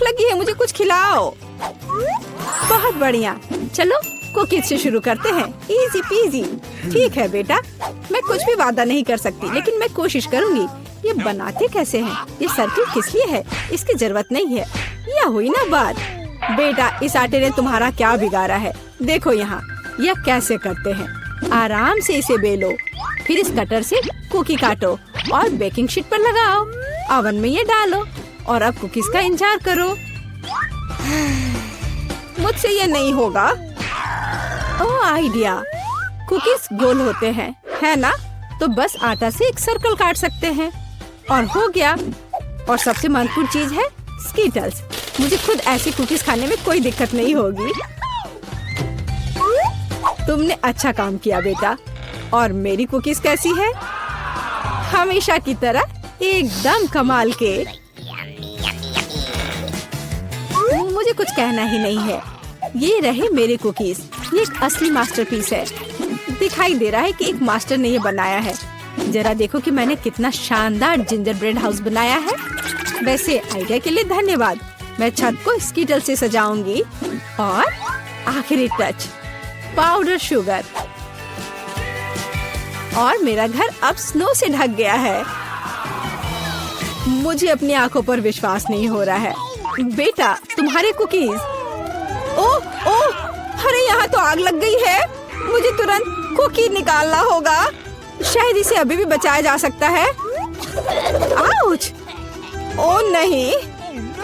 लगी है, मुझे कुछ खिलाओ। बहुत बढ़िया, चलो कुकीज से शुरू करते हैं। Easy PG. ठीक है बेटा, मैं कुछ भी वादा नहीं कर सकती, लेकिन मैं कोशिश करूंगी। ये बनाते कैसे हैं? ये सर्किल किस लिए है? इसकी जरूरत नहीं है। यह हुई ना बात। बेटा, इस आटे ने तुम्हारा क्या बिगाड़ा है? देखो यहाँ, यह कैसे करते हैं। आराम से इसे बेलो, फिर इस कटर से कुकी काटो और बेकिंग शीट पर लगाओ। ओवन में ये डालो और अब कुकीज का इंतजार करो। मुझसे ये नहीं होगा। ओह आइडिया, कुकीज गोल होते हैं, है ना? तो बस आटा से एक सर्कल काट सकते हैं और हो गया। और सबसे महत्वपूर्ण चीज है स्कीटल्स। मुझे खुद ऐसी कुकीज खाने में कोई दिक्कत नहीं होगी। तुमने अच्छा काम किया बेटा। और मेरी कुकीज कैसी है? हमेशा की तरह एकदम कमाल के। मुझे कुछ कहना ही नहीं है। ये रहे मेरे कुकीज। ये एक असली मास्टरपीस है। दिखाई दे रहा है कि एक मास्टर ने ये बनाया है। जरा देखो कि मैंने कितना शानदार जिंजर ब्रेड हाउस बनाया है। वैसे आइडिया के लिए धन्यवाद। मैं छत को स्कीटल से सजाऊंगी। और आखिरी टच, पाउडर शुगर। और मेरा घर अब स्नो से ढक गया है। मुझे अपनी आंखों पर विश्वास नहीं हो रहा है। बेटा, तुम्हारे कुकीज। ओह ओह, अरे यहाँ तो आग लग गई है। मुझे तुरंत कुकी निकालना होगा। शायद इसे अभी भी बचाया जा सकता है। आउच! ओह नहीं,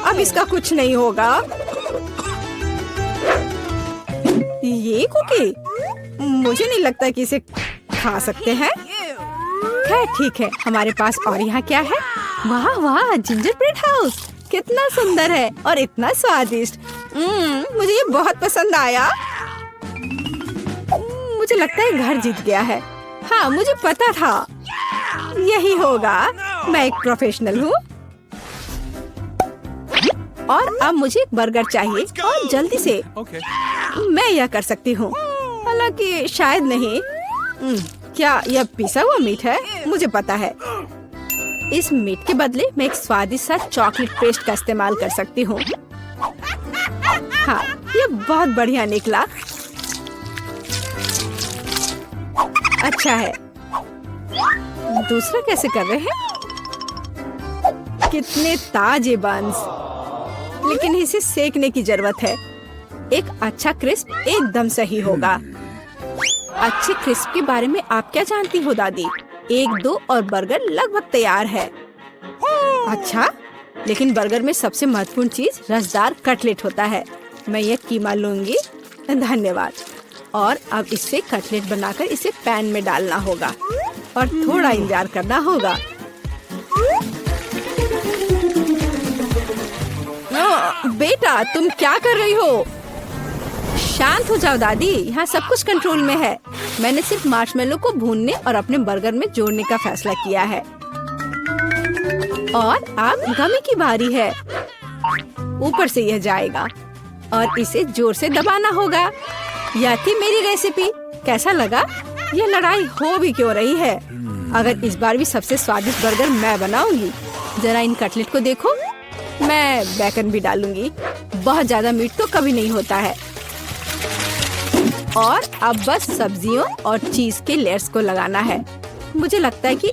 अब इसका कुछ नहीं होगा। ये कुकी, मुझे नहीं लगता कि इसे खा सकते हैं। खैर ठीक है, हमारे पास और यहाँ क्या है? वाह वाह, जिंजर ब्रेड हाउस कितना सुंदर है और इतना स्वादिष्ट। मुझे ये बहुत पसंद आया। मुझे लगता है घर जीत गया है। हाँ, मुझे पता था यही होगा। मैं एक प्रोफेशनल हूँ। और अब मुझे एक बर्गर चाहिए और जल्दी से। मैं यह कर सकती हूँ, हालांकि शायद नहीं। क्या यह पिसा हुआ मीट है? मुझे पता है। इस मीट के बदले मैं एक स्वादिष्ट सा चॉकलेट पेस्ट का इस्तेमाल कर सकती हूँ। हाँ, ये बहुत बढ़िया निकला। अच्छा है। दूसरा कैसे कर रहे हैं? कितने ताजे बंस, लेकिन इसे सेकने की जरूरत है। एक अच्छा क्रिस्प एकदम सही होगा। अच्छे क्रिस्प के बारे में आप क्या जानती हो दादी? 1-2 और बर्गर लगभग तैयार है। अच्छा, लेकिन बर्गर में सबसे महत्वपूर्ण चीज रसदार कटलेट होता है। मैं ये कीमा लूंगी। धन्यवाद। और अब इससे कटलेट बनाकर इसे पैन में डालना होगा और थोड़ा इंतजार करना होगा। बेटा, तुम क्या कर रही हो? शांत हो जाओ दादी, यहाँ सब कुछ कंट्रोल में है। मैंने सिर्फ मार्शमेलो को भूनने और अपने बर्गर में जोड़ने का फैसला किया है। और अब गमी की बारी है। ऊपर से यह जाएगा और इसे जोर से दबाना होगा। यह थी मेरी रेसिपी। कैसा लगा? यह लड़ाई हो भी क्यों रही है? अगर इस बार भी सबसे स्वादिष्ट बर्गर मैं बनाऊंगी। जरा इन कटलेट को देखो। मैं बेकन भी डालूंगी। बहुत ज्यादा मीट तो कभी नहीं होता है। और अब बस सब्जियों और चीज के लेयर्स को लगाना है। मुझे लगता है कि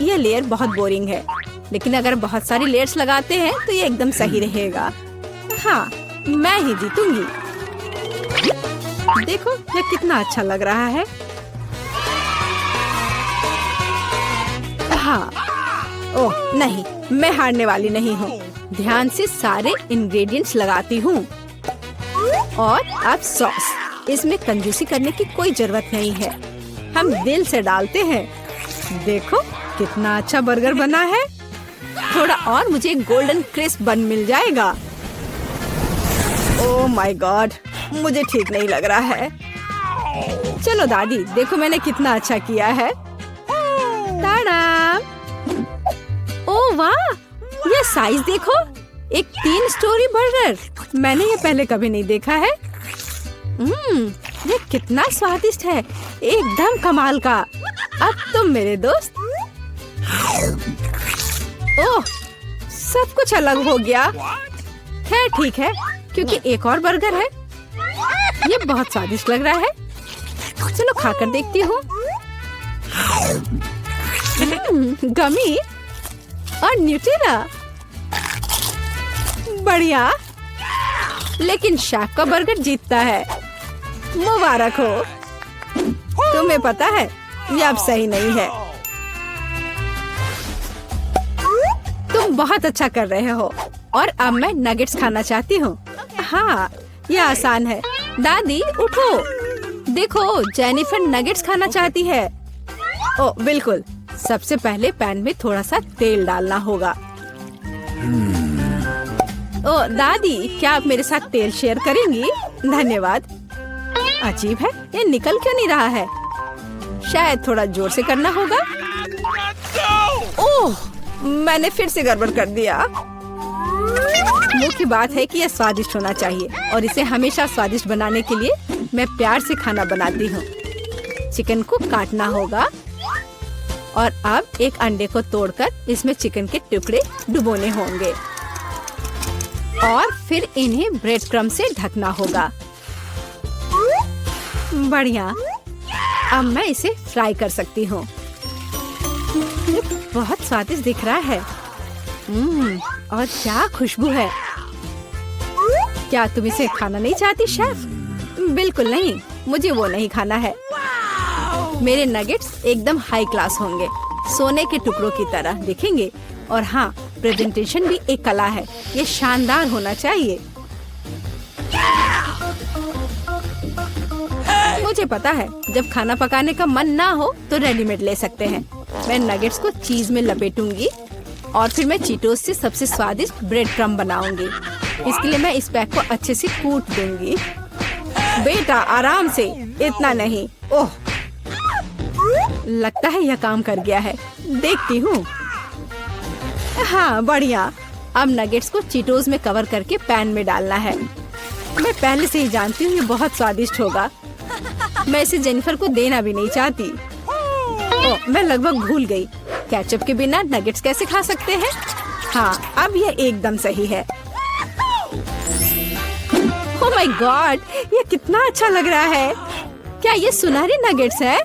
यह लेयर बहुत बोरिंग है, लेकिन अगर बहुत सारी लेयर्स लगाते हैं तो ये एकदम सही रहेगा। हाँ, मैं ही जीतूंगी। देखो यह कितना अच्छा लग रहा है। हाँ, ओह नहीं, मैं हारने वाली नहीं हूँ। ध्यान से सारे इंग्रेडिएंट्स लगाती हूँ। और अब सॉस। इसमें कंजूसी करने की कोई जरूरत नहीं है। हम दिल से डालते हैं। देखो कितना अच्छा बर्गर बना है। थोड़ा और मुझे गोल्डन क्रिस्प बन मिल जाएगा। ओह माय गॉड, मुझे ठीक नहीं लग रहा है। चलो दादी, देखो मैंने कितना अच्छा किया है। ताड़ा! ओह वाह, ये साइज देखो। एक 3 स्टोरी बर्गर। मैंने ये पहले कभी नहीं देखा है। ये कितना स्वादिष्ट है, एकदम कमाल का। अब तुम मेरे दोस्त। ओह, सब कुछ अलग हो गया। खैर ठीक है, क्योंकि एक और बर्गर है। ये बहुत स्वादिष्ट लग रहा है। चलो खाकर देखती हूँ। गमी और न्यूटेला, बढ़िया। लेकिन शेफ का बर्गर जीतता है। मुबारक हो। तुम्हें पता है ये अब सही नहीं है। तुम बहुत अच्छा कर रहे हो और अब मैं नगेट्स खाना चाहती हूँ। हाँ, ये आसान है। दादी उठो, देखो जेनिफर नगेट्स खाना चाहती है। ओ बिल्कुल, सबसे पहले पैन में थोड़ा सा तेल डालना होगा। ओ दादी, क्या आप मेरे साथ तेल शेयर करेंगी? धन्यवाद। अजीब है, ये निकल क्यों नहीं रहा है? शायद थोड़ा जोर से करना होगा। ओह, मैंने फिर से गड़बड़ कर दिया। मुख्य बात है कि यह स्वादिष्ट होना चाहिए और इसे हमेशा स्वादिष्ट बनाने के लिए मैं प्यार से खाना बनाती हूँ। चिकन को काटना होगा और अब एक अंडे को तोड़कर इसमें चिकन के टुकड़े डुबोने होंगे और फिर इन्हें ब्रेड क्रम्ब से ढकना होगा। बढ़िया, अब मैं इसे फ्राई कर सकती हूँ। ये बहुत स्वादिष्ट दिख रहा है। और क्या खुशबू है। क्या तुम इसे खाना नहीं चाहती शेफ? बिल्कुल नहीं, मुझे वो नहीं खाना है। मेरे नगेट्स एकदम हाई क्लास होंगे, सोने के टुकड़ों की तरह दिखेंगे। और हाँ, प्रेजेंटेशन भी एक कला है, ये शानदार होना चाहिए। मुझे पता है, जब खाना पकाने का मन ना हो तो रेडीमेड ले सकते हैं। मैं नगेट्स को चीज में लपेटूंगी और फिर मैं चीटोस से सबसे स्वादिष्ट ब्रेड क्रम्ब बनाऊंगी। इसके लिए मैं इस पैक को अच्छे से कूट दूंगी। बेटा आराम से, इतना नहीं। ओह, लगता है यह काम कर गया है। देखती हूँ। हाँ बढ़िया। अब नगेट्स को चीटोस में कवर करके पैन में डालना है। मैं पहले से ही जानती हूँ ये बहुत स्वादिष्ट होगा। मैं इसे जेनिफर को देना भी नहीं चाहती। ओह, मैं लगभग भूल गई। केचप के बिना नगेट्स कैसे खा सकते हैं? हाँ, अब यह एकदम सही है। ओह माय गॉड, ये कितना अच्छा लग रहा है। क्या ये सुनहरे नगेट्स है?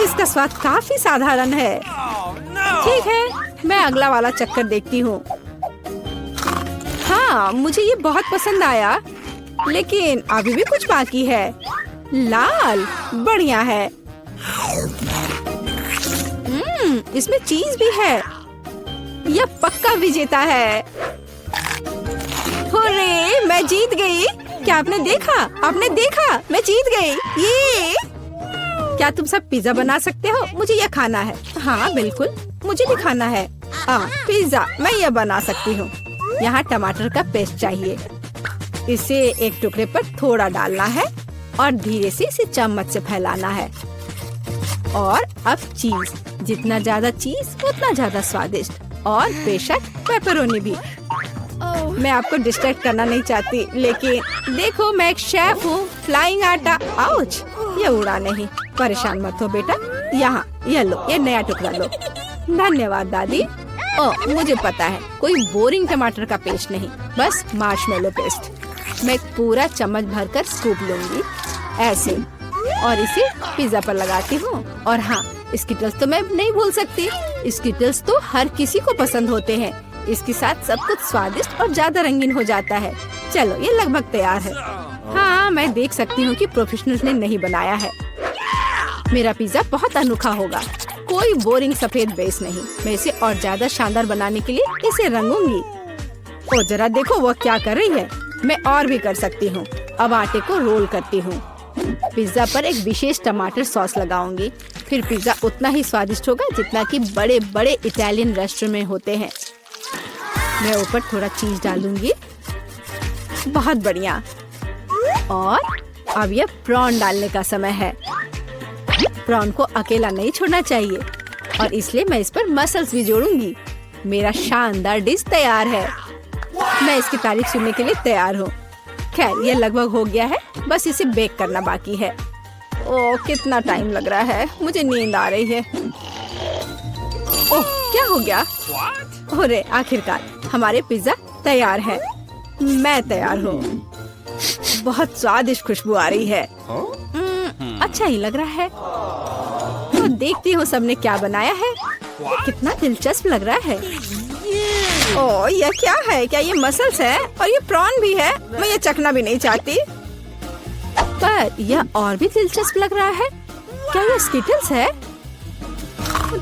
इसका स्वाद काफी साधारण है। ठीक है, मैं अगला वाला चक्कर देखती हूँ। हाँ, मुझे ये बहुत पसंद आया, लेकिन अभी भी कुछ बाकी है। लाल, बढ़िया है। इसमें चीज भी है। यह पक्का विजेता है। हुर्रे, मैं जीत गई। क्या आपने देखा? आपने देखा? मैं जीत गई। ये क्या तुम सब पिज्जा बना सकते हो? मुझे यह खाना है। हाँ बिल्कुल, मुझे भी खाना है। पिज्जा मैं यह बना सकती हूँ। यहाँ टमाटर का पेस्ट चाहिए। इसे एक टुकड़े पर थोड़ा डालना है और धीरे से इसे चम्मच से फैलाना है। और अब चीज, जितना ज्यादा चीज उतना ज्यादा स्वादिष्ट। और बेशक पेपरोनी भी। मैं आपको डिस्ट्रैक्ट करना नहीं चाहती, लेकिन देखो मैं एक शेफ हूँ। फ्लाइंग आटा, आउच, ये उड़ा नहीं। परेशान मत हो बेटा। यहाँ ये लो, ये नया टुकड़ा लो। धन्यवाद दादी। ओह, मुझे पता है, कोई बोरिंग टमाटर का पेस्ट नहीं, बस मार्शमेलो पेस्ट। मैं पूरा चम्मच भरकर स्कूप लूंगी ऐसे और इसे पिज्जा पर लगाती हूँ। और हाँ, स्किटल्स तो मैं नहीं भूल सकती। स्किटल्स तो हर किसी को पसंद होते हैं। इसके साथ सब कुछ स्वादिष्ट और ज्यादा रंगीन हो जाता है। चलो, ये लगभग तैयार है। हाँ, मैं देख सकती हूँ कि प्रोफेशनल्स ने नहीं बनाया है। मेरा पिज्जा बहुत अनोखा होगा। कोई बोरिंग सफेद बेस नहीं। मैं इसे और ज्यादा शानदार बनाने के लिए इसे रंगूंगी। ओ जरा देखो वो क्या कर रही है। मैं और भी कर सकती हूँ। अब आटे को रोल करती हूँ। पिज्जा पर एक विशेष टमाटर सॉस लगाऊंगी। फिर पिज्जा उतना ही स्वादिष्ट होगा जितना कि बड़े बड़े इटालियन रेस्टोरेंट में होते हैं। मैं ऊपर थोड़ा चीज डालूंगी। बहुत बढ़िया। और अब यह प्रॉन डालने का समय है। प्रॉन को अकेला नहीं छोड़ना चाहिए और इसलिए मैं इस पर मसल्स भी जोड़ूंगी। मेरा शानदार डिश तैयार है। मैं इसकी तारीफ सुनने के लिए तैयार हूँ। खैर, ये लगभग हो गया है, बस इसे बेक करना बाकी है। ओह, कितना टाइम लग रहा है, मुझे नींद आ रही है। ओह, क्या हो गया? अरे आखिरकार हमारे पिज्जा तैयार है। मैं तैयार हूँ। बहुत स्वादिष्ट खुशबू आ रही है। अच्छा ही लग रहा है। तो देखती हूँ सबने क्या बनाया है। कितना दिलचस्प लग रहा है। ओह, यह क्या है? क्या ये मसल्स है? और ये प्रॉन भी है। मैं ये चखना भी नहीं चाहती। पर यह और भी दिलचस्प लग रहा है। क्या ये स्किटल्स है?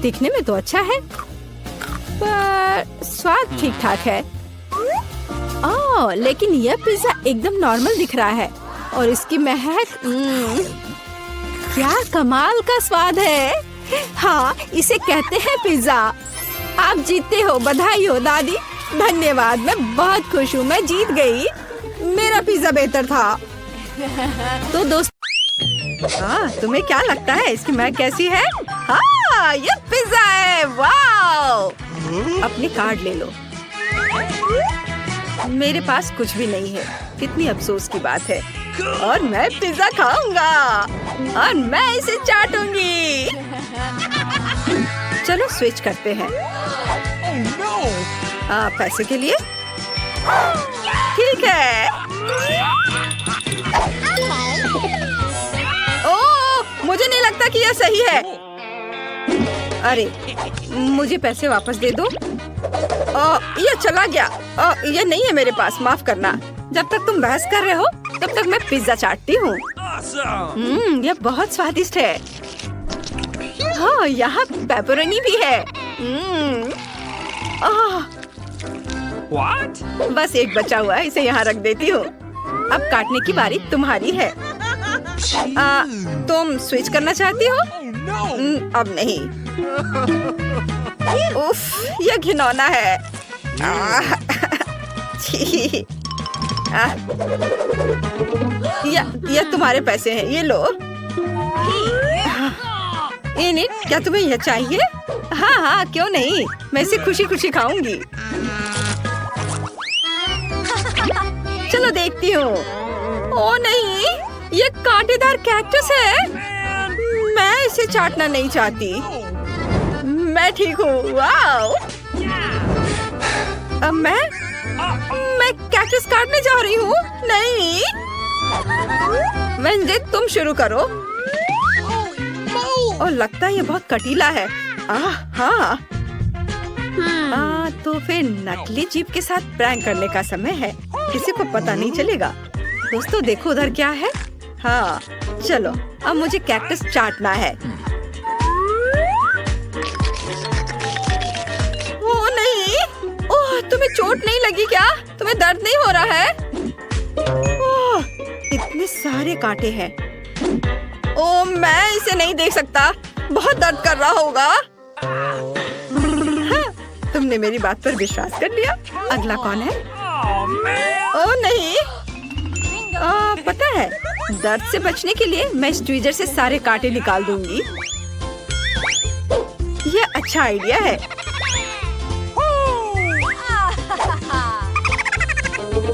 दिखने में तो अच्छा है, पर स्वाद ठीक ठाक है। ओह, लेकिन यह पिज्जा एकदम नॉर्मल दिख रहा है और इसकी महक क्या कमाल का स्वाद है। हाँ, इसे कहते हैं पिज्जा। आप जीतते हो। बधाई हो दादी। धन्यवाद। मैं बहुत खुश हूँ। मैं जीत गई। मेरा पिज्जा बेहतर था। तो दोस्त, हाँ, तुम्हें क्या लगता है इसकी महक कैसी है? हाँ, ये पिज्जा है। वाओ! अपनी कार्ड ले लो। मेरे पास कुछ भी नहीं है। कितनी अफसोस की बात है। और मैं पिज्जा खाऊंगा और मैं इसे चाटूंगी। चलो स्विच करते हैं। पैसे के लिए ठीक है। ओह, मुझे नहीं लगता कि यह सही है। अरे, मुझे पैसे वापस दे दो। यह चला गया। यह नहीं है मेरे पास। माफ करना। जब तक तुम बहस कर रहे हो तब तक मैं पिज्जा चाटती हूँ। यह बहुत स्वादिष्ट है। हाँ, यहाँ पेपरोनी भी है। What? बस एक बचा हुआ है। इसे यहाँ रख देती हूँ। अब काटने की बारी तुम्हारी है। तुम स्विच करना चाहती हो? अब नहीं। उफ, यह घिनौना है। छी। यह तुम्हारे पैसे हैं। ये लो। इनिट, क्या तुम्हें यह चाहिए? हाँ हाँ, क्यों नहीं। मैं इसे खुशी खुशी खाऊंगी। चलो देखती हूँ। ओ नहीं, ये कांटेदार कैक्टस है। मैं इसे चाटना नहीं चाहती। मैं ठीक हूँ। वाओ! अब मैं कैक्टस काटने जा रही हूँ। नहीं, वेंसडे तुम शुरू करो। और लगता है ये बहुत कटीला है। हाँ। तो फिर नकली जीप के साथ प्रैंक करने का समय है। किसी को पता नहीं चलेगा। दोस्तों देखो उधर क्या है। हाँ, चलो अब मुझे कैक्टस चाटना है। ओ नहीं। ओह, तुम्हें चोट नहीं लगी क्या? तुम्हें दर्द नहीं हो रहा है? ओह, इतने सारे कांटे हैं। ओह, मैं इसे नहीं देख सकता। बहुत दर्द कर रहा होगा। हाँ, तुमने मेरी बात पर विश्वास कर लिया। अगला कौन है? ओह नहीं। पता है, दर्द से बचने के लिए मैं इस ट्वीजर से सारे कांटे निकाल दूंगी। यह अच्छा आइडिया है।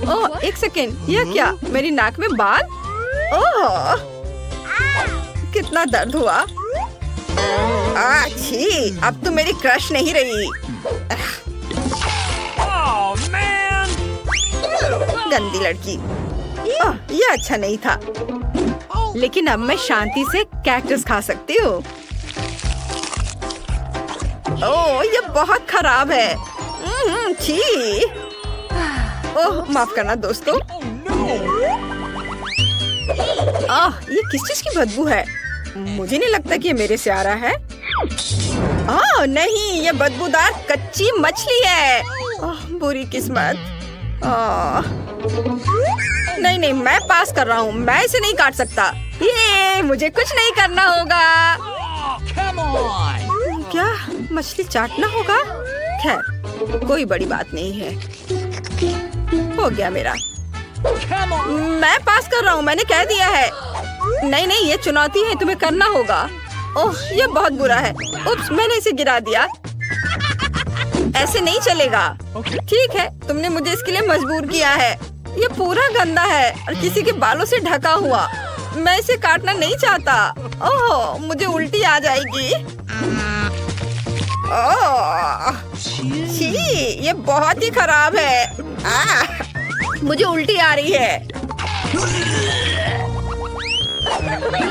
ओह, एक सेकेंड। यह क्या? मेरी नाक में बाल? ओह, कितना दर्द हुआ। छी, अब तो मेरी क्रश नहीं रही। गंदी लड़की। यह अच्छा नहीं था। लेकिन अब मैं शांति से कैक्टस खा सकती हूँ। ओह, यह बहुत खराब है। छी। ओह, माफ करना दोस्तों। ये किस चीज की बदबू है? मुझे नहीं लगता कि ये मेरे से आ रहा है। नहीं, ये बदबूदार कच्ची मछली है। बुरी किस्मत। नहीं, मैं पास कर रहा हूँ। मैं इसे नहीं काट सकता। ये मुझे कुछ नहीं करना होगा। क्या मछली चाटना होगा? खैर, कोई बड़ी बात नहीं है। हो गया मेरा। मैं पास कर रहा हूँ। मैंने कह दिया है। नहीं, ये चुनौती है। तुम्हें करना होगा। ओह, ये बहुत बुरा है। उप्स, मैंने इसे गिरा दिया। ऐसे नहीं चलेगा। ठीक है, तुमने मुझे इसके लिए मजबूर किया है। ये पूरा गंदा है और किसी के बालों से ढका हुआ। मैं इसे काटना नहीं चाहता। ओह, मुझे उल्टी आ जाएगी। ओह, छी, ये बहुत ही खराब है। मुझे उल्टी आ रही है।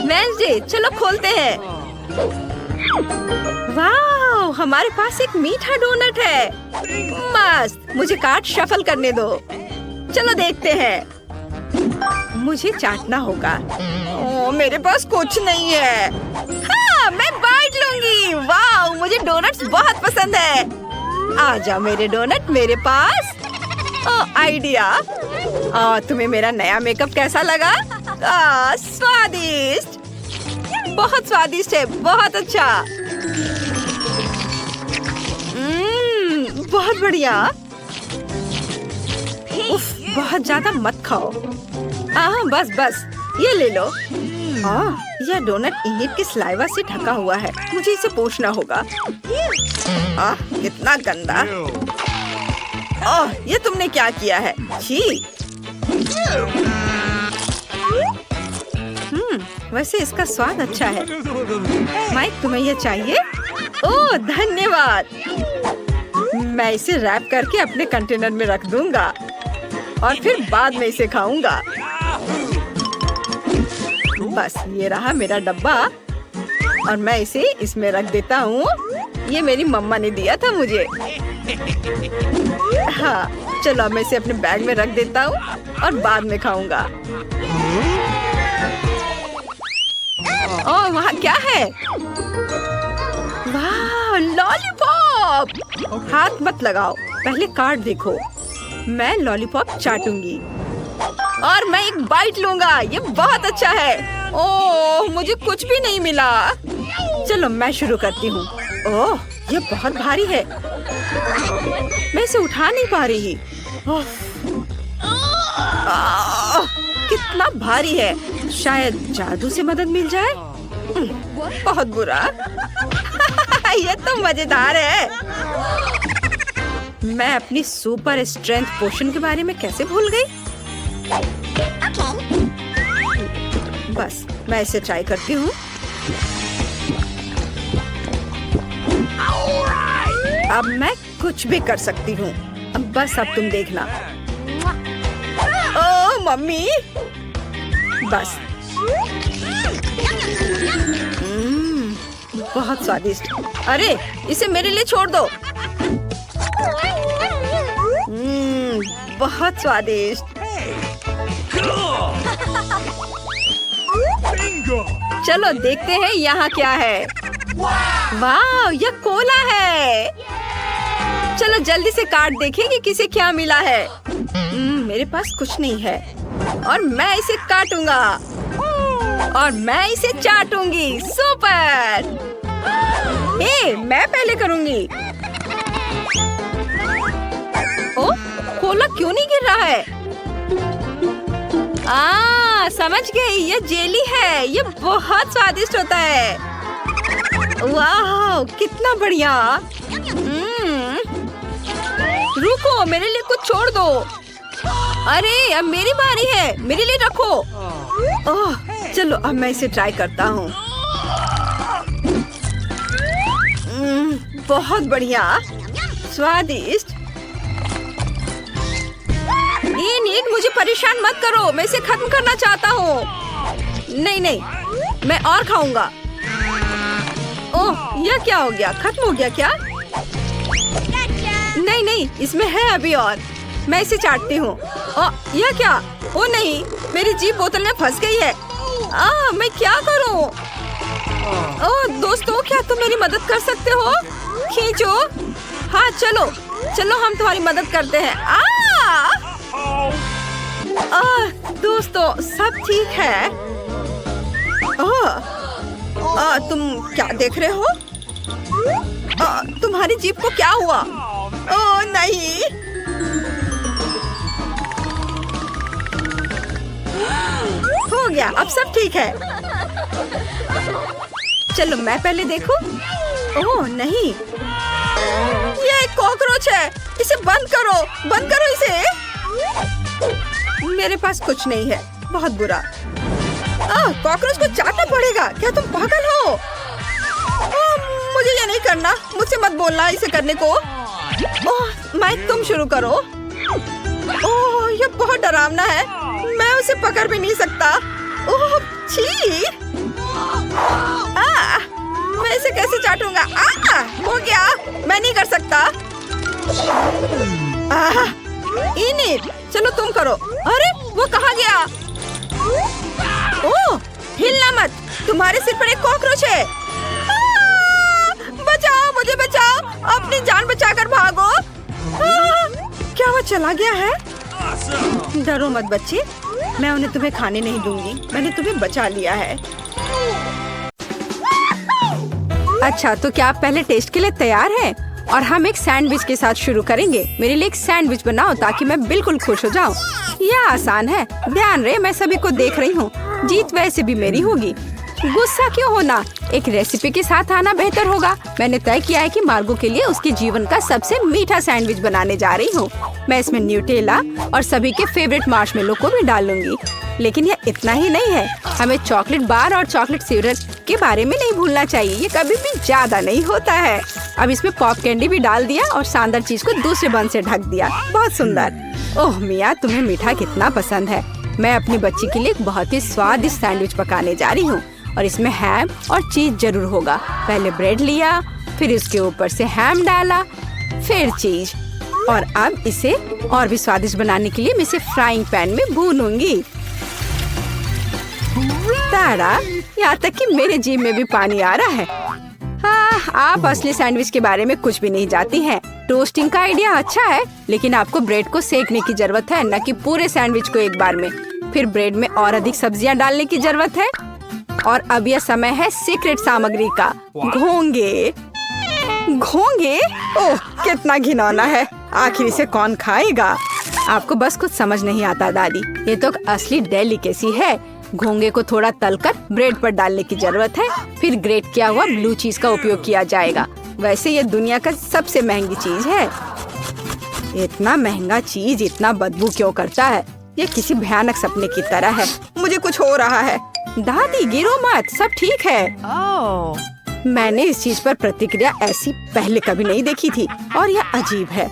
वेडनेसडे, चलो खोलते हैं। वाह, हमारे पास एक मीठा डोनट है। मस्त, मुझे कार्ड शफल करने दो। चलो देखते हैं। मुझे चाटना होगा। ओह, मेरे पास कुछ नहीं है। हाँ, मैं बाइट लूंगी। वाह, मुझे डोनट्स बहुत पसंद है। आ जाओ मेरे डोनट मेरे पास। ओह, आइडिया। तुम्हें मेरा नया मेकअप कैसा लगा? स्वादिष्ट, बहुत स्वादिष्ट है, बहुत अच्छा। बहुत बढ़िया। उफ, बहुत ज्यादा मत खाओ। बस बस, ये ले लो। यह डोनट इंगित के सलाइवा से ढका हुआ है। मुझे इसे पोंछना होगा। कितना गंदा। ये तुमने क्या किया है? छी। वैसे इसका स्वाद अच्छा है। माइक, तुम्हें यह चाहिए? ओह, धन्यवाद। मैं इसे रैप करके अपने कंटेनर में रख दूंगा और फिर बाद में इसे खाऊंगा। बस, ये रहा मेरा डब्बा और मैं इसे इसमें रख देता हूँ। ये मेरी मम्मा ने दिया था मुझे। हाँ, चलो मैं इसे अपने बैग में रख देता हूँ और बाद में खाऊंगा। ओह, वहाँ क्या है? वाह, लॉलीपॉप। हाथ मत लगाओ, पहले कार्ड देखो। मैं लॉलीपॉप चाटूंगी और मैं एक बाइट लूंगा। ये बहुत अच्छा है। ओह, मुझे कुछ भी नहीं मिला। चलो मैं शुरू करती हूँ। ओह, ये बहुत भारी है। मैं इसे उठा नहीं पा रही। कितना भारी है। शायद जादू से मदद मिल जाए। बहुत बुरा। ये तो मजेदार है। मैं अपनी सुपर स्ट्रेंथ पोशन के बारे में कैसे भूल गई? बस, मैं इसे ट्राई करती हूँ। अब मैं कुछ भी कर सकती हूँ। अब तुम देखना। ओह मम्मी, बस। बहुत स्वादिष्ट। अरे, इसे मेरे लिए छोड़ दो। बहुत स्वादिष्ट। चलो देखते हैं यहाँ क्या है। वाह, यह कोला है। चलो जल्दी से कार्ड देखें कि किसे क्या मिला है। मेरे पास कुछ नहीं है और मैं इसे काटूंगा और मैं इसे चाटूंगी। सुपर। मैं पहले करूंगी। ओह, कोला क्यों नहीं गिर रहा है? समझ गई, ये जेली है। ये बहुत स्वादिष्ट होता है। वाह, कितना बढ़िया। रुको, मेरे लिए कुछ छोड़ दो। अरे, अब मेरी बारी है, मेरे लिए रखो। ओह, चलो अब मैं इसे ट्राई करता हूँ। बहुत बढ़िया, स्वादिष्ट। ये नीट, मुझे परेशान मत करो। मैं इसे खत्म करना चाहता हूँ। नहीं, मैं और खाऊंगा। ओह, यह क्या हो गया? खत्म हो गया क्या? नहीं, इसमें है अभी और। मैं इसे चाटती हूँ। यह क्या? ओ नहीं, मेरी जीभ बोतल में फंस गई है। मैं क्या करूँ? दोस्तों, क्या तुम मेरी मदद कर सकते हो? खींचो। हाँ, चलो हम तुम्हारी मदद करते हैं। दोस्तों, सब ठीक है? तुम क्या देख रहे हो? तुम्हारी जीभ को क्या हुआ? ओह नहीं। हो गया, अब सब ठीक है। चलो मैं पहले देखूं। ओह नहीं, ये एक कॉकरोच है। इसे बंद करो इसे। मेरे पास कुछ नहीं है। बहुत बुरा। कॉकरोच को चाटना पड़ेगा। क्या तुम पागल हो? मुझे ये नहीं करना। मुझसे मत बोलना इसे करने को। माइक, तुम शुरू करो। ओह, ये बहुत डरावना है, मैं उसे पकड़ भी नहीं सकता। ओह छी! मैं इसे कैसे चाटूंगा? हो गया, मैं नहीं कर सकता। इनिट, चलो तुम करो। अरे वो कहाँ गया? ओह, हिलना मत, तुम्हारे सिर पर एक कॉकरोच है। बचाओ, मुझे बचाओ, अपनी जान बचाकर भागो। क्या वो चला गया है? डरो मत बच्चे, मैं उन्हें तुम्हें खाने नहीं दूंगी, मैंने तुम्हें बचा लिया है। अच्छा, तो क्या आप पहले टेस्ट के लिए तैयार हैं? और हम एक सैंडविच के साथ शुरू करेंगे। मेरे लिए एक सैंडविच बनाओ ताकि मैं बिल्कुल खुश हो जाऊं। यह आसान है, ध्यान रहे मैं सभी को देख रही हूँ। जीत वैसे भी मेरी होगी। गुस्सा क्यों होना, एक रेसिपी के साथ आना बेहतर होगा। मैंने तय किया है कि मार्गो के लिए उसके जीवन का सबसे मीठा सैंडविच बनाने जा रही हूँ। मैं इसमें न्यूटेला और सभी के फेवरेट मार्शमेलो को भी डालूंगी। लेकिन यह इतना ही नहीं है, हमें चॉकलेट बार और चॉकलेट सिरप के बारे में नहीं भूलना चाहिए। ये कभी भी ज्यादा नहीं होता है। अब इसमें पॉप कैंडी भी डाल दिया और शानदार चीज को दूसरे बन से ढक दिया। बहुत सुंदर। ओह मिया, तुम्हें मीठा कितना पसंद है। मैं अपनी बच्ची के लिए एक बहुत ही स्वादिष्ट सैंडविच पकाने जा रही हूँ और इसमें हैम और चीज जरूर होगा। पहले ब्रेड लिया, फिर इसके ऊपर से हैम डाला, फिर चीज, और अब इसे और भी स्वादिष्ट बनाने के लिए मैं इसे फ्राइंग पैन में भूनूंगी। तारा, यहाँ तक कि मेरे जीभ में भी पानी आ रहा है। हाँ, आप असली सैंडविच के बारे में कुछ भी नहीं जानती हैं। टोस्टिंग का आइडिया अच्छा है, लेकिन आपको ब्रेड को सेकने की जरूरत है, न कि पूरे सैंडविच को एक बार में। फिर ब्रेड में और अधिक सब्जियां डालने की जरूरत है। और अब यह समय है सीक्रेट सामग्री का, घोंगे। घोंगे? ओह, कितना घिनौना है। आखिर इसे कौन खाएगा? आपको बस कुछ समझ नहीं आता दादी, ये तो असली डेलिकेसी है। घोंगे को थोड़ा तलकर ब्रेड पर डालने की जरूरत है। फिर ग्रेट किया हुआ ब्लू चीज का उपयोग किया जाएगा। वैसे ये दुनिया का सबसे महंगी चीज है। इतना महंगा चीज इतना बदबू क्यों करता है? ये किसी भयानक सपने की तरह है। मुझे कुछ हो रहा है। दादी गिरो मत, सब ठीक है। मैंने इस चीज पर प्रतिक्रिया ऐसी पहले कभी नहीं देखी थी और यह अजीब है।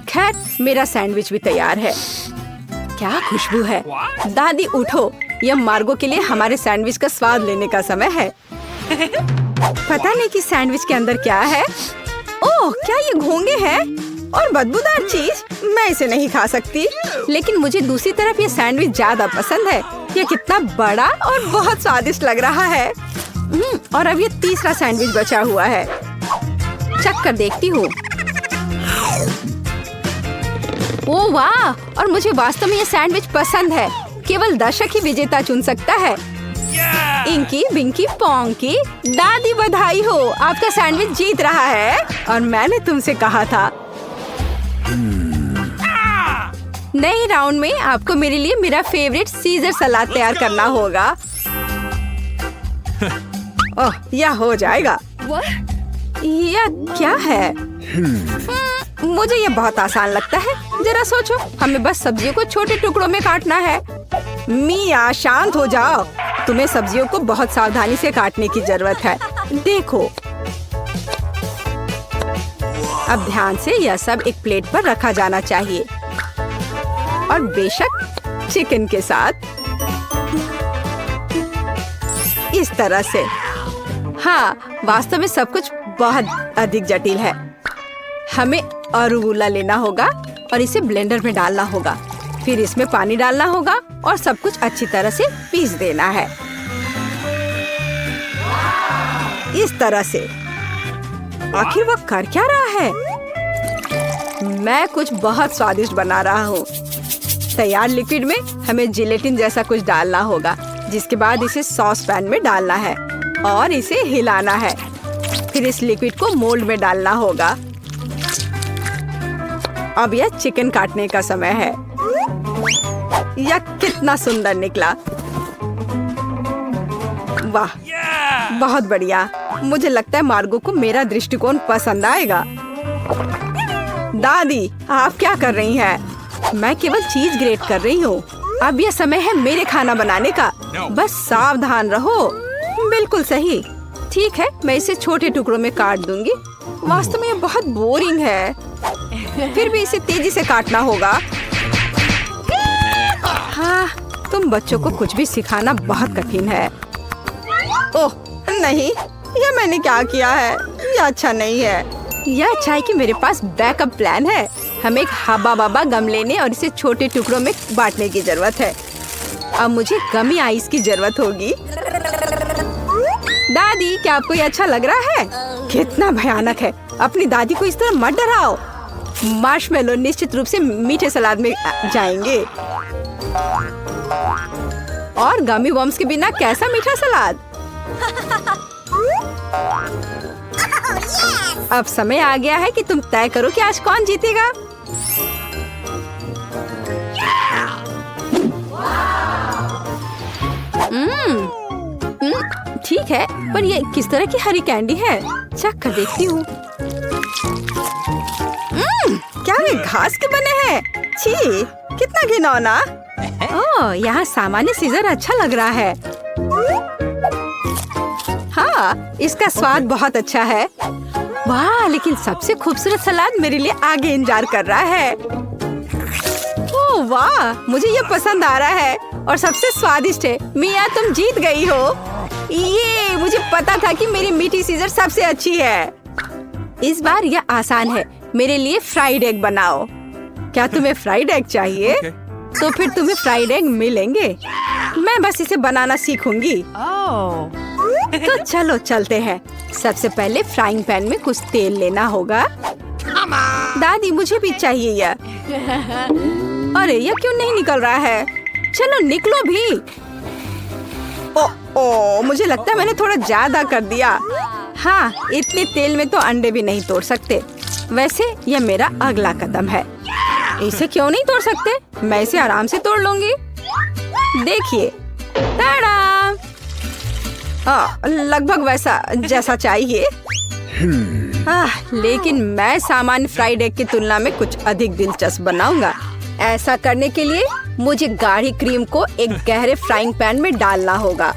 खैर, मेरा सैंडविच भी तैयार है। क्या खुशबू है। दादी उठो, यह मार्गो के लिए हमारे सैंडविच का स्वाद लेने का समय है। पता नहीं कि सैंडविच के अंदर क्या है। ओह, क्या ये घोंगे हैं और बदबूदार चीज? मैं इसे नहीं खा सकती। लेकिन मुझे दूसरी तरफ ये सैंडविच ज्यादा पसंद है। ये कितना बड़ा और बहुत स्वादिष्ट लग रहा है। और अब ये तीसरा सैंडविच बचा हुआ है। चख कर देखती हूँ। ओह वाह! और मुझे वास्तव में ये सैंडविच पसंद है। केवल दर्शक ही विजेता चुन सकता है। इंकी बिंकी पोंकी, दादी बधाई हो, आपका सैंडविच जीत रहा है। और मैंने तुमसे कहा था। नए राउंड में आपको मेरे लिए मेरा फेवरेट सीजर सलाद तैयार करना होगा। ओह, यह हो जाएगा। यह क्या है? मुझे यह बहुत आसान लगता है। जरा सोचो, हमें बस सब्जियों को छोटे टुकड़ों में काटना है। मिया, शांत हो जाओ। तुम्हें सब्जियों को बहुत सावधानी से काटने की जरूरत है। देखो, अब ध्यान से यह सब एक प्लेट पर रखा जाना चाहिए। और बेशक चिकन के साथ इस तरह से। हाँ, वास्तव में सब कुछ बहुत अधिक जटिल है। हमें अरुगुला लेना होगा और इसे ब्लेंडर में डालना होगा। फिर इसमें पानी डालना होगा और सब कुछ अच्छी तरह से पीस देना है। इस तरह से। आखिर वह कर क्या रहा है? मैं कुछ बहुत स्वादिष्ट बना रहा हूँ। तैयार लिक्विड में हमें जिलेटिन जैसा कुछ डालना होगा, जिसके बाद इसे सॉस पैन में डालना है और इसे हिलाना है। फिर इस लिक्विड को मोल्ड में डालना होगा। अब यह चिकन काटने का समय है। यह कितना सुंदर निकला। वाह, बहुत बढ़िया। मुझे लगता है मार्गो को मेरा दृष्टिकोण पसंद आएगा। दादी, आप क्या कर रही हैं? मैं केवल चीज ग्रेट कर रही हूँ। अब यह समय है मेरे खाना बनाने का। बस सावधान रहो। बिल्कुल सही। ठीक है, मैं इसे छोटे टुकड़ों में काट दूंगी। वास्तव में ये बहुत बोरिंग है। फिर भी इसे तेजी से काटना होगा। हाँ, तुम बच्चों को कुछ भी सिखाना बहुत कठिन है। ओह नहीं, ये मैंने क्या किया है? ये अच्छा नहीं है। यह अच्छा है कि मेरे पास बैकअप प्लान है। हमें एक हब्बा बब्बा गम लेने और इसे छोटे टुकड़ों में बांटने की जरूरत है। अब मुझे गमी आइस की जरूरत होगी। दादी, क्या आपको ये अच्छा लग रहा है? कितना भयानक है। अपनी दादी को इस तरह मत डराओ। मार्शमेलो निश्चित रूप से मीठे सलाद में जाएंगे। और गमी बॉम्ब्स के बिना कैसा मीठा सलाद? अब समय आ गया है कि तुम तय करो कि आज कौन जीतेगा। ठीक है, पर ये किस तरह की हरी कैंडी है? चख कर देखती हूँ। क्या वे घास के बने हैं? छी, कितना घिनौना। ओह, यहाँ सामान्य सीजर अच्छा लग रहा है। हाँ, इसका स्वाद बहुत अच्छा है। वाह, लेकिन सबसे खूबसूरत सलाद मेरे लिए आगे इंतजार कर रहा है। ओह वाह, मुझे ये पसंद आ रहा है और सबसे स्वादिष्ट है। मिया, तुम जीत गई हो। ये मुझे पता था कि मेरी मीठी सीजर सबसे अच्छी है। इस बार यह आसान है। मेरे लिए फ्राइड एग बनाओ। क्या तुम्हें फ्राइड एग चाहिए? तो फिर तुम्हें फ्राइड एग मिलेंगे। मैं बस इसे बनाना सीखूंगी। तो चलो चलते हैं। सबसे पहले फ्राइंग पैन में कुछ तेल लेना होगा। दादी, मुझे भी चाहिए यह। अरे, यह क्यों नहीं निकल रहा है? चलो निकलो भी। ओ, मुझे लगता है मैंने थोड़ा ज्यादा कर दिया। हाँ, इतने तेल में तो अंडे भी नहीं तोड़ सकते। वैसे यह मेरा अगला कदम है। इसे क्यों नहीं तोड़ सकते? मैं इसे आराम से तोड़ लूंगी। देखिए, ताड़ा! लगभग वैसा जैसा चाहिए। लेकिन मैं सामान्य फ्राइड एग की तुलना में कुछ अधिक दिलचस्प बनाऊंगा। ऐसा करने के लिए मुझे गाढ़ी क्रीम को एक गहरे फ्राइंग पैन में डालना होगा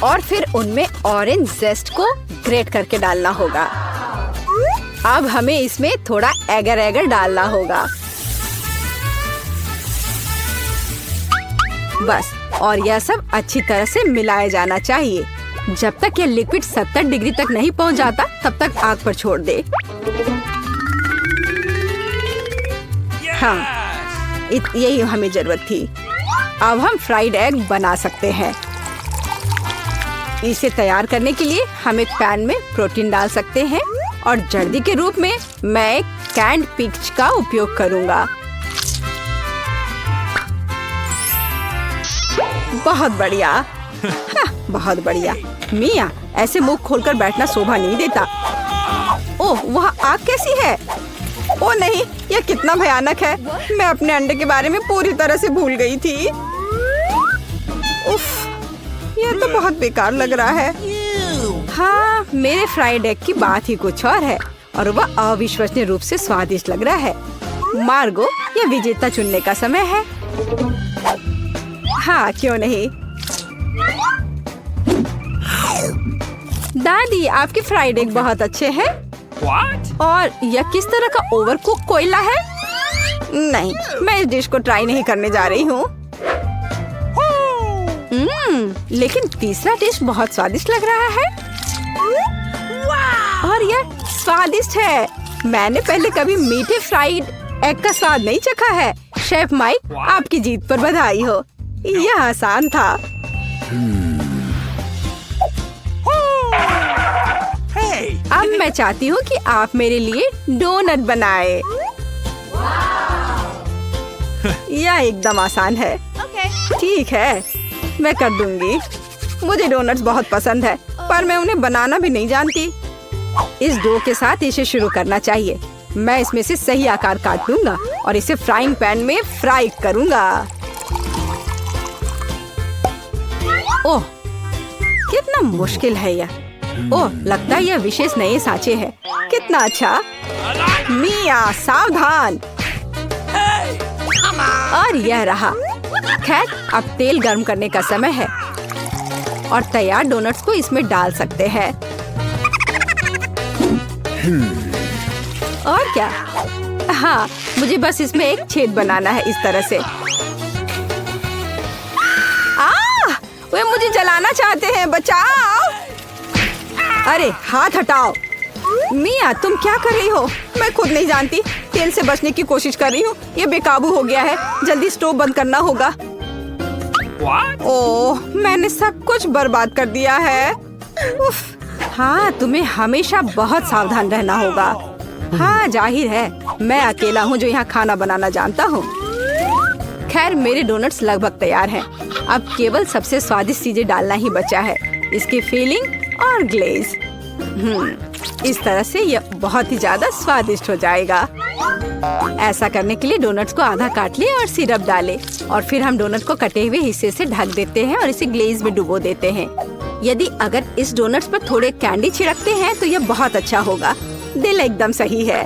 और फिर उनमें ऑरेंज जेस्ट को ग्रेट करके डालना होगा। अब हमें इसमें थोड़ा एगर एगर डालना होगा। बस, और यह सब अच्छी तरह से मिलाया जाना चाहिए। जब तक यह लिक्विड 70 डिग्री तक नहीं पहुंच जाता, तब तक आग पर छोड़ दे। हाँ, यही हमें जरूरत थी। अब हम फ्राइड एग बना सकते हैं। इसे तैयार करने के लिए हम एक पैन में प्रोटीन डाल सकते हैं और जर्दी के रूप में मैं कैंड पीच का उपयोग करूंगा। बहुत बढ़िया। हाँ, बहुत बढ़िया। मिया, ऐसे मुंह खोलकर बैठना शोभा नहीं देता। ओह, वह आग कैसी है? ओह नहीं, यह कितना भयानक है। मैं अपने अंडे के बारे में पूरी तरह से भूल गई थी। उफ, यह तो बहुत बेकार लग रहा है। हाँ, मेरे फ्राइड एग की बात ही कुछ और है और वह अविश्वसनीय रूप से स्वादिष्ट लग रहा है। मार्गो, यह विजेता चुनने का समय है। हाँ, क्यों नहीं। दादी, आपके फ्राइड एग बहुत अच्छे हैं। और यह किस तरह का ओवरकुक कोयला है? नहीं, मैं इस डिश को ट्राई नहीं करने जा रही हूँ। लेकिन तीसरा डिश बहुत स्वादिष्ट लग रहा है। और यह स्वादिष्ट है। मैंने पहले कभी मीठे फ्राइड एग का स्वाद नहीं चखा है। शेफ माइक, आपकी जीत पर बधाई हो। यह आसान था। अब मैं चाहती हूँ कि आप मेरे लिए डोनट बनाए। यह एकदम आसान है। ठीक है, मैं कर दूंगी। मुझे डोनट्स बहुत पसंद है, पर मैं उन्हें बनाना भी नहीं जानती। इस डो के साथ इसे शुरू करना चाहिए। मैं इसमें से सही आकार काट लूंगा और इसे फ्राइंग पैन में फ्राई करूंगा। ओह, कितना मुश्किल है यह। ओह, लगता है यह विशेष नए सांचे है। कितना अच्छा। मिया, सावधान। और यह रहा। खैर, अब तेल गर्म करने का समय है और तैयार डोनट्स को इसमें डाल सकते हैं। और क्या? हाँ, मुझे बस इसमें एक छेद बनाना है इस तरह से। वे मुझे जलाना चाहते हैं, बचाओ! अरे हाथ हटाओ। मिया, तुम क्या कर रही हो? मैं खुद नहीं जानती। तेल से बचने की कोशिश कर रही हूँ। ये बेकाबू हो गया है। जल्दी स्टोव बंद करना होगा। ओह, मैंने सब कुछ बर्बाद कर दिया है। उफ। हाँ, तुम्हें हमेशा बहुत सावधान रहना होगा। हाँ, जाहिर है मैं अकेला हूँ जो यहाँ खाना बनाना जानता हूँ। खैर, मेरे डोनट्स लगभग तैयार हैं। अब केवल सबसे स्वादिष्ट चीजें डालना ही बचा है, इसकी फिलिंग और ग्लेज। इस तरह से यह बहुत ही ज्यादा स्वादिष्ट हो जाएगा। ऐसा करने के लिए डोनट्स को आधा काट ले और सिरप डाले, और फिर हम डोनट को कटे हुए हिस्से से ढक देते हैं और इसे ग्लेज में डुबो देते हैं। यदि अगर इस डोनट्स पर थोड़े कैंडी छिड़कते हैं तो यह बहुत अच्छा होगा। दिल एकदम सही है।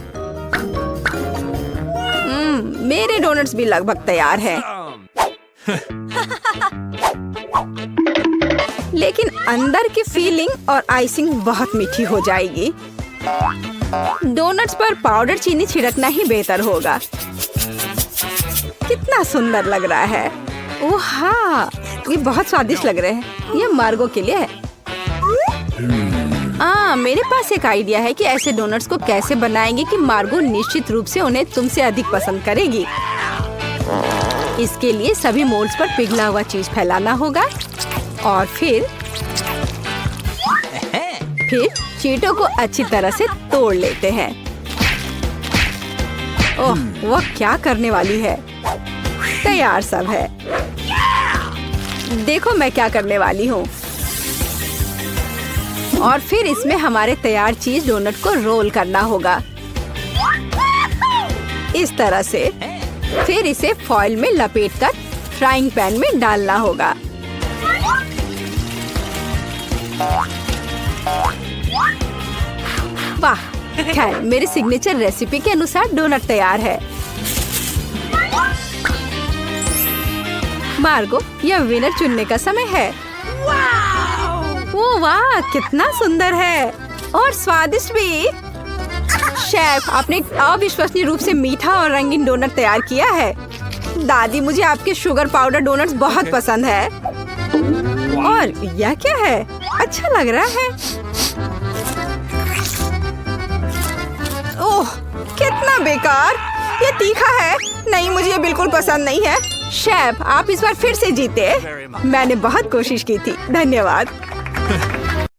मेरे डोनट्स भी लगभग तैयार हैं। लेकिन अंदर की फीलिंग और आइसिंग बहुत मीठी हो जाएगी। डोनट्स पर पाउडर चीनी छिड़कना ही बेहतर होगा। कितना सुंदर लग रहा है। ओह हाँ, ये बहुत स्वादिष्ट लग रहे हैं। ये मार्गो के लिए है। मेरे पास एक आइडिया है कि ऐसे डोनट्स को कैसे बनाएंगे कि मार्गो निश्चित रूप से उन्हें तुमसे अधिक पसंद करेगी। इसके लिए सभी मोल्ड्स पर पिघला हुआ चीज फैलाना होगा और फिर चीटों को अच्छी तरह से तोड़ लेते हैं। ओह, वह क्या करने वाली है। तैयार सब है। देखो मैं क्या करने वाली हूँ। और फिर इसमें हमारे तैयार चीज डोनट को रोल करना होगा इस तरह से। फिर इसे फॉइल में लपेटकर फ्राइंग पैन में डालना होगा। वाह, खैर मेरी सिग्नेचर रेसिपी के अनुसार डोनट तैयार है। मार्गो, यह विनर चुनने का समय है। ओह वाह, कितना सुंदर है और स्वादिष्ट भी। शेफ, आपने अविश्वसनीय रूप से मीठा और रंगीन डोनट तैयार किया है। दादी, मुझे आपके शुगर पाउडर डोनट्स बहुत पसंद है। और यह क्या है? अच्छा लग रहा है। ओह, कितना बेकार। ये तीखा है। नहीं, मुझे ये बिल्कुल पसंद नहीं है। शेफ, आप इस बार फिर से जीते। मैंने बहुत कोशिश की थी। धन्यवाद।